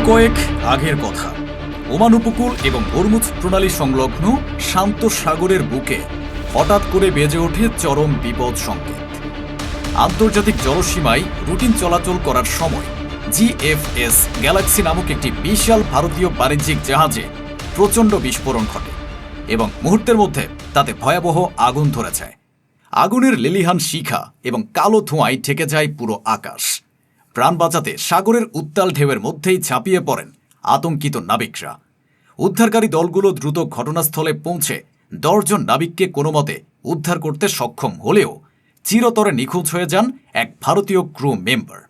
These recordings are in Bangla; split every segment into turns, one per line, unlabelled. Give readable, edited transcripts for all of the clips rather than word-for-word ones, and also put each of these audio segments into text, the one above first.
কয়েক আগের কথা, ওমান উপকূল এবং হরমুজ প্রণালী সংলগ্ন শান্ত সাগরের বুকে হঠাৎ করে বেজে ওঠে চরম বিপদ সংকেত। আন্তর্জাতিক জলসীমায় রুটিন চলাচল করার সময় জিএফএস গ্যালাক্সি নামক একটি বিশাল ভারতীয় বাণিজ্যিক জাহাজে প্রচণ্ড বিস্ফোরণ ঘটে এবং মুহূর্তের মধ্যে তাতে ভয়াবহ আগুন ধরে যায়। আগুনের লেলিহান শিখা এবং কালো ধোঁয়ায় ঢেকে যায় পুরো আকাশ। প্রাণ বাঁচাতে সাগরের উত্তাল ঢেউয়ের মধ্যেই ঝাঁপিয়ে পড়েন আতঙ্কিত নাবিকরা। উদ্ধারকারী দলগুলো দ্রুত ঘটনাস্থলে পৌঁছে 10 জন নাবিককে কোনোমতে উদ্ধার করতে সক্ষম হলেও চিরতরে নিখোঁজ হয়ে যান এক ভারতীয় ক্রু মেম্বার।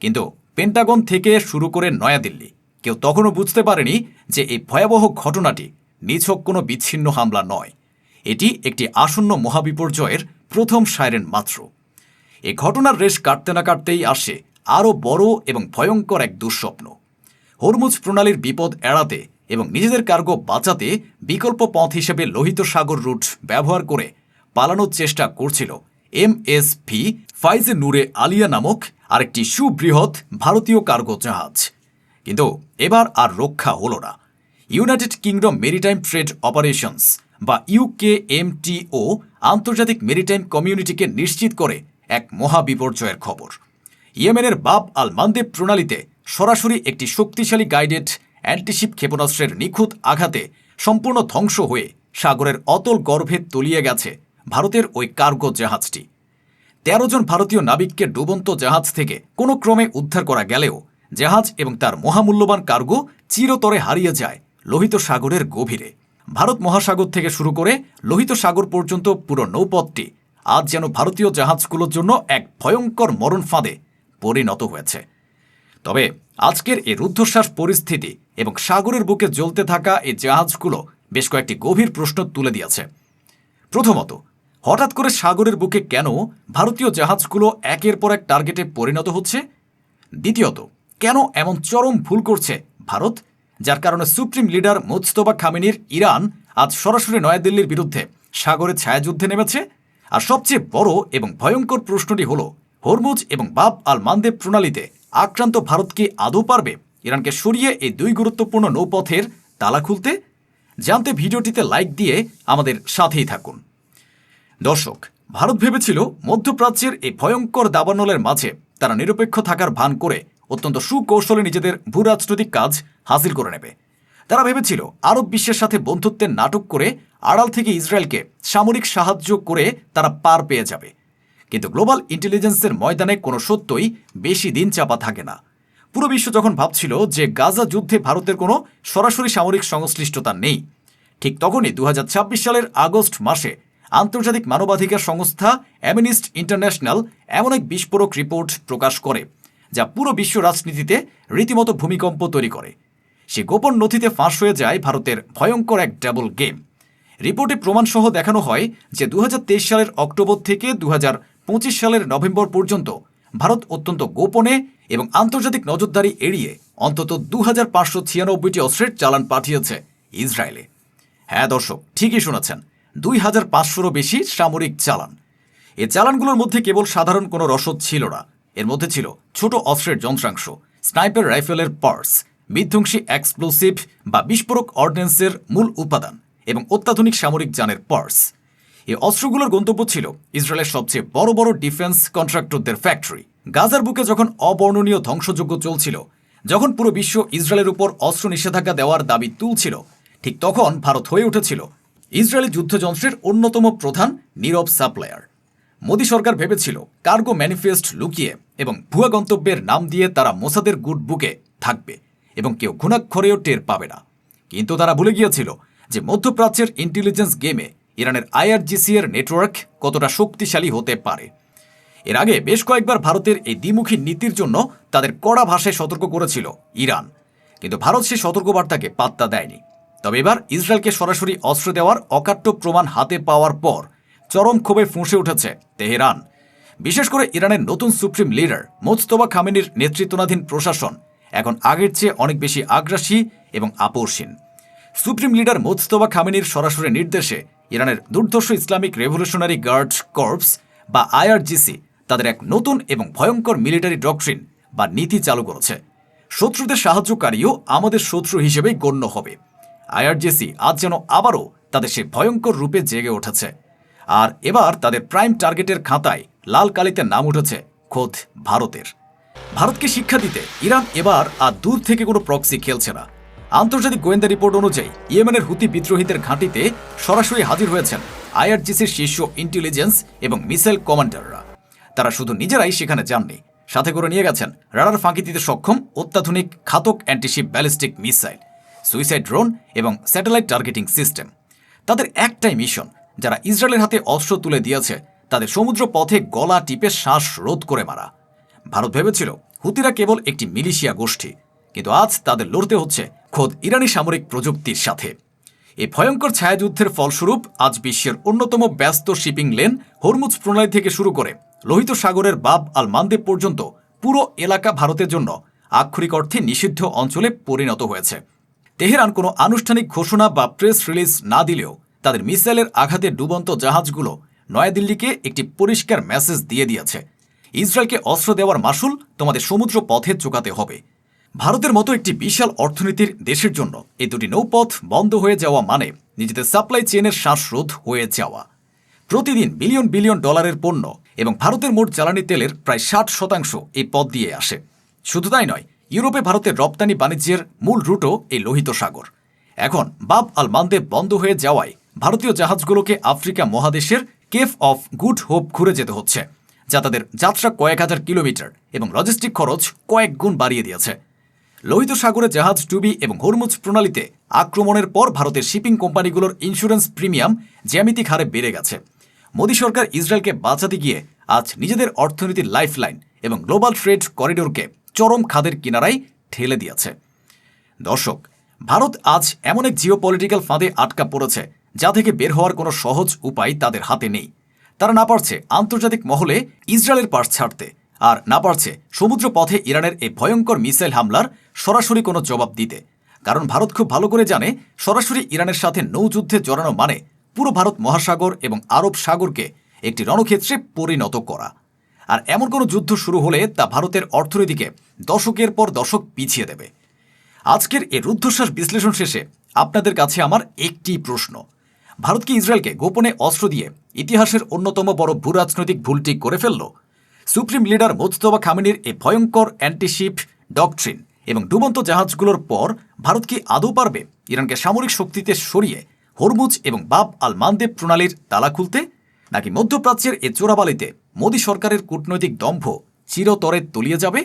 কিন্তু পেন্টাগন থেকে শুরু করে নয়াদিল্লি কেউ তখনও বুঝতে পারেনি যে এই ভয়াবহ ঘটনাটি নিছক কোনো বিচ্ছিন্ন হামলা নয়, এটি একটি আসন্ন মহাবিপর্যয়ের প্রথম সাইরেন মাত্র। এই ঘটনার রেশ কাটতে না কাটতেই আসে আরও বড় এবং ভয়ঙ্কর এক দুঃস্বপ্ন। হরমুজ প্রণালীর বিপদ এড়াতে এবং নিজেদের কার্গো বাঁচাতে বিকল্প পথ হিসেবে লোহিত সাগর রুট ব্যবহার করে পালানোর চেষ্টা করছিল এমএসভি ফাইজে নূরে আলিয়া নামক আরেকটি সুবৃহৎ ভারতীয় কার্গো জাহাজ। কিন্তু এবার আর রক্ষা হলো না। United kingdom maritime trade operations বা ইউকেএমটিও আন্তর্জাতিক মেরিটাইম কমিউনিটিকে নিশ্চিত করে এক মহাবিপর্যয়ের খবর। ইয়েমেনের বাব আল মান্দেব প্রণালীতে সরাসরি একটি শক্তিশালী গাইডেড অ্যান্টিশিপ ক্ষেপণাস্ত্রের নিখুঁত আঘাতে সম্পূর্ণ ধ্বংস হয়ে সাগরের অতল গর্ভে তলিয়ে গেছে ভারতের ওই কার্গো জাহাজটি। 13 জন ভারতীয় নাবিককে ডুবন্ত জাহাজ থেকে কোনো ক্রমে উদ্ধার করা গেলেও জাহাজ এবং তার মহামূল্যবান কার্গো চিরতরে হারিয়ে যায় লোহিত সাগরের গভীরে। ভারত মহাসাগর থেকে শুরু করে লোহিত সাগর পর্যন্ত পুরো নৌপথটি আজ যেন ভারতীয় জাহাজগুলোর জন্য এক ভয়ঙ্কর মরণ ফাঁদে পরিণত হয়েছে। তবে আজকের এই রুদ্ধশ্বাস পরিস্থিতি এবং সাগরের বুকে জ্বলতে থাকা এই জাহাজগুলো বেশ কয়েকটি গভীর প্রশ্ন তুলে দিয়েছে। প্রথমত, হঠাৎ করে সাগরের বুকে কেন ভারতীয় জাহাজগুলো একের পর এক টার্গেটে পরিণত হচ্ছে? দ্বিতীয়ত, কেন এমন চরম ভুল করছে ভারত, যার কারণে সুপ্রিম লিডার মুজতবা খামেনির ইরান আজ সরাসরি নয়াদিল্লির বিরুদ্ধে সাগরে ছায়াযুদ্ধে নেমেছে? আর সবচেয়ে বড় এবং ভয়ঙ্কর প্রশ্নটি হল, হরমুজ এবং বাব আল মান্দেব প্রণালীতে আক্রান্ত ভারত কি আদৌ পারবে ইরানকে সরিয়ে এই দুই গুরুত্বপূর্ণ নৌপথের তালা খুলতে? জানতে ভিডিওটিতে লাইক দিয়ে আমাদের সাথেই থাকুন। দর্শক, ভারত ভেবেছিল মধ্যপ্রাচ্যের এই ভয়ঙ্কর দাবানলের মাঝে তারা নিরপেক্ষ থাকার ভান করে অত্যন্ত সুকৌশলে নিজেদের ভূরাজনৈতিক কাজ হাসিল করে নেবে। তারা ভেবেছিল আরব বিশ্বের সাথে বন্ধুত্বের নাটক করে আড়াল থেকে ইসরায়েলকে সামরিক সাহায্য করে তারা পার পেয়ে যাবে। কিন্তু গ্লোবাল ইন্টেলিজেন্সের ময়দানে কোনো সত্যই বেশি দিন চাপা থাকে না। পুরো বিশ্ব যখন ভাবছিল যে গাজা যুদ্ধে ভারতের কোনো সরাসরি সামরিক সংশ্লিষ্টতা নেই, ঠিক তখনই 2026 সালের আগস্ট মাসে আন্তর্জাতিক মানবাধিকার সংস্থা অ্যামনিস্টি ইন্টারন্যাশনাল এমন এক বিস্ফোরক রিপোর্ট প্রকাশ করে যা পুরো বিশ্ব রাজনীতিতে রীতিমতো ভূমিকম্প তৈরি করে। সে গোপন নথিতে ফাঁস হয়ে যায় ভারতের ভয়ঙ্কর এক ডাবল গেম। রিপোর্টে প্রমাণসহ দেখানো হয় যে 2023 সালের অক্টোবর থেকে 2025 সালের নভেম্বর পর্যন্ত ভারত অত্যন্ত গোপনে এবং আন্তর্জাতিক নজরদারি এড়িয়ে অন্তত 2596টি অস্ত্রের চালান পাঠিয়েছে ইসরায়েলে। হ্যাঁ দর্শক, ঠিকই শুনেছেন, 2500রও বেশি সামরিক চালান। এই চালানগুলোর মধ্যে কেবল সাধারণ কোনো রসদ ছিল না, এর মধ্যে ছিল ছোট অস্ত্রের যন্ত্রাংশ, স্নাইপার রাইফেলের পার্টস, বিধ্বংসী এক্সপ্লোসিভ বা বিস্ফোরক অর্ডিন্যান্সের মূল উপাদান এবং অত্যাধুনিক সামরিক যানের পার্টস। এই অস্ত্রগুলোর গন্তব্য ছিল ইসরায়েলের সবচেয়ে বড় বড় ডিফেন্স কন্ট্রাক্টরদের ফ্যাক্টরি। গাজার বুকে যখন অবর্ণনীয় ধ্বংসযজ্ঞ চলছিল, যখন পুরো বিশ্ব ইসরায়েলের উপর অস্ত্র নিষেধাজ্ঞা দেওয়ার দাবি তুলছিল, ঠিক তখন ভারত হয়ে উঠেছিল ইসরায়েলি যুদ্ধযন্ত্রের অন্যতম প্রধান নীরব সাপ্লায়ার। মোদী সরকার ভেবেছিল কার্গো ম্যানিফেস্ট লুকিয়ে এবং ভুয়া গন্তব্যের নাম দিয়ে তারা মোসাদের গুড বুকে থাকবে এবং কেউ ঘুণাক্ষরেও টের পাবে না। কিন্তু তারা ভুলে গিয়েছিল যে মধ্যপ্রাচ্যের ইন্টেলিজেন্স গেমে ইরানের আইআরজিসি এর নেটওয়ার্ক কতটা শক্তিশালী হতে পারে। এর আগে বেশ কয়েকবার ভারতের এই দ্বিমুখী নীতির জন্য তাদের কড়া ভাষায় সতর্ক করেছিল ইরান, কিন্তু ভারত সেই সতর্কবার্তাকে পাত্তা দেয়নি। তবে এবার ইসরায়েলকে সরাসরি অস্ত্র দেওয়ার অকাট্য প্রমাণ হাতে পাওয়ার পর চরম ক্ষোভে ফুঁসে উঠেছে তেহরান। বিশেষ করে ইরানের নতুন সুপ্রিম লিডার মুজতবা খামেনির নেতৃত্বাধীন প্রশাসন এখন আগের চেয়ে অনেক বেশি আগ্রাসী এবং আপোষহীন। সুপ্রিম লিডার মুজতবা খামেনির সরাসরি নির্দেশে ইরানের দুর্ধর্ষ ইসলামিক রেভলিউশনারি গার্ড কর্পস বা আইআরজিসি তাদের এক নতুন এবং ভয়ঙ্কর মিলিটারি ডক্ট্রিন বা নীতি চালু করেছে। শত্রুদের সাহায্যকারীও আমাদের শত্রু হিসেবেই গণ্য হবে। আইআরজিসি আজ যেন আবারও তাদের সেই ভয়ঙ্কর রূপে জেগে উঠেছে। আর এবার তাদের প্রাইম টার্গেটের খাতায় লাল কালিতে নাম উঠেছে খোদ ভারতের। ভারতকে শিক্ষা দিতে ইরান এবার আর দূর থেকে কোনো প্রক্সি খেলছে না। আন্তর্জাতিক গোয়েন্দা রিপোর্ট অনুযায়ী ইয়েমেনের হুতি বিদ্রোহীদের ঘাঁটিতে সরাসরি হাজির হয়েছেন আইআরজিসির শীর্ষ ইন্টেলিজেন্স এবং মিসাইল কমান্ডাররা। তারা শুধু নিজেরাই সেখানে যাননি, সাথে করে নিয়ে গেছেন রাডার ফাঁকি দিতে সক্ষম অত্যাধুনিক ঘাতক antiship ballistic missile, suicide drone এবং স্যাটেলাইট টার্গেটিং সিস্টেম। তাদের একটাই মিশন, যারা ইসরায়েলের হাতে অস্ত্র তুলে দিয়েছে তাদের সমুদ্র পথে গলা টিপে শ্বাস রোধ করে মারা। ভারত ভেবেছিল হুতিরা কেবল একটি মিলিশিয়া গোষ্ঠী, কিন্তু আজ তাদের লড়তে হচ্ছে খোদ ইরানি সামরিক প্রযুক্তির সাথে। এই ভয়ঙ্কর ছায়াযুদ্ধের ফলস্বরূপ আজ বিশ্বের অন্যতম ব্যস্ত শিপিং লেন হরমুজ প্রণালী থেকে শুরু করে লোহিত সাগরের বাব আল মান্দেব পর্যন্ত পুরো এলাকা ভারতের জন্য আক্ষরিক অর্থে নিষিদ্ধ অঞ্চলে পরিণত হয়েছে। তেহরান কোনো আনুষ্ঠানিক ঘোষণা বা প্রেস রিলিজ না দিলেও তাদের মিসাইলের আঘাতে ডুবন্ত জাহাজগুলো নয়াদিল্লিকে একটি পরিষ্কার মেসেজ দিয়ে দিয়েছে, ইসরায়েলকে অস্ত্র দেওয়ার মাসুল তোমাদের সমুদ্র পথে চোকাতে হবে। ভারতের মতো একটি বিশাল অর্থনীতির দেশের জন্য এই দুটি নৌপথ বন্ধ হয়ে যাওয়া মানে নিজেদের সাপ্লাই চেইনের শ্বাসরোধ হয়ে যাওয়া। প্রতিদিন বিলিয়ন বিলিয়ন ডলারের পণ্য এবং ভারতের মোট জ্বালানি তেলের প্রায় 60% এই পথ দিয়ে আসে। শুধু তাই নয়, ইউরোপে ভারতের রপ্তানি বাণিজ্যের মূল রুটও এই লোহিত সাগর। এখন বাব আল মান্দেব বন্ধ হয়ে যাওয়ায় ভারতীয় জাহাজগুলোকে আফ্রিকা মহাদেশের কেপ অফ গুড হোপ ঘুরে যেতে হচ্ছে, যা তাদের যাত্রা কয়েক হাজার কিলোমিটার এবং লজিস্টিক খরচ কয়েক গুণ বাড়িয়ে দিয়েছে। লোহিত সাগরে জাহাজ ডুবি এবং হরমুজ প্রণালীতে আক্রমণের পর ভারতের শিপিং কোম্পানিগুলোর ইন্স্যুরেন্স প্রিমিয়াম জ্যামিতিক হারে বেড়ে গেছে। মোদী সরকার ইসরায়েলকে বাঁচাতে গিয়ে আজ নিজেদের অর্থনীতির লাইফলাইন এবং গ্লোবাল ট্রেড করিডোরকে চরম খাদের কিনারায় ঠেলে দিয়েছে। দর্শক, ভারত আজ এমন এক জিওপলিটিক্যাল ফাঁদে আটকা পড়েছে যা থেকে বের হওয়ার কোনো সহজ উপায় তাদের হাতে নেই। তারা না পারছে আন্তর্জাতিক মহলে ইসরায়েলের পাশ ছাড়তে, আর না পারছে সমুদ্র পথে ইরানের এই ভয়ঙ্কর মিসাইল হামলার সরাসরি কোনো জবাব দিতে। কারণ ভারত খুব ভালো করে জানে, সরাসরি ইরানের সাথে নৌযুদ্ধে জড়ানো মানে পুরো ভারত মহাসাগর এবং আরব সাগরকে একটি রণক্ষেত্রে পরিণত করা। আর এমন কোনো যুদ্ধ শুরু হলে তা ভারতের অর্থনীতিকে দশকের পর দশক পিছিয়ে দেবে। আজকের এই রুদ্ধশ্বাস বিশ্লেষণ শেষে আপনাদের কাছে আমার একটি প্রশ্ন: ভারত কি ইসরায়েলকে গোপনে অস্ত্র দিয়ে ইতিহাসের অন্যতম বড় ভূরাজনৈতিক ভুলটি করে ফেলল? সুপ্রিম লিডার মোজতবা খামেনির এই ভয়ঙ্কর অ্যান্টিশিপ ডকট্রিন এবং ডুবন্ত জাহাজগুলোর পর ভারত কি আদৌ পারবে ইরানকে সামরিক শক্তিতে সরিয়ে হরমুজ এবং বাব আল মান্দেব প্রণালীর তালা খুলতে? নাকি মধ্যপ্রাচ্যের এ চোরাবালিতে মোদী সরকারের কূটনৈতিক দম্ভ চিরতরে তলিয়ে যাবে?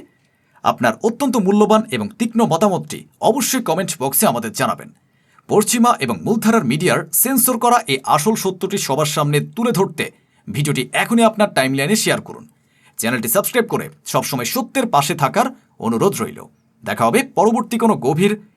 আপনার অত্যন্ত মূল্যবান এবং তীক্ষ্ণ মতামতটি অবশ্যই কমেন্ট বক্সে আমাদের জানাবেন। পশ্চিমা এবং মূলধারার মিডিয়ার সেন্সর করা এই আসল সত্যটি সবার সামনে তুলে ধরতে ভিডিওটি এখনই আপনার টাইমলাইনে শেয়ার করুন। চ্যানেলটি সাবস্ক্রাইব করে সবসময় সত্যের পাশে থাকার অনুরোধ রইল। দেখা হবে পরবর্তী কোনো গভীর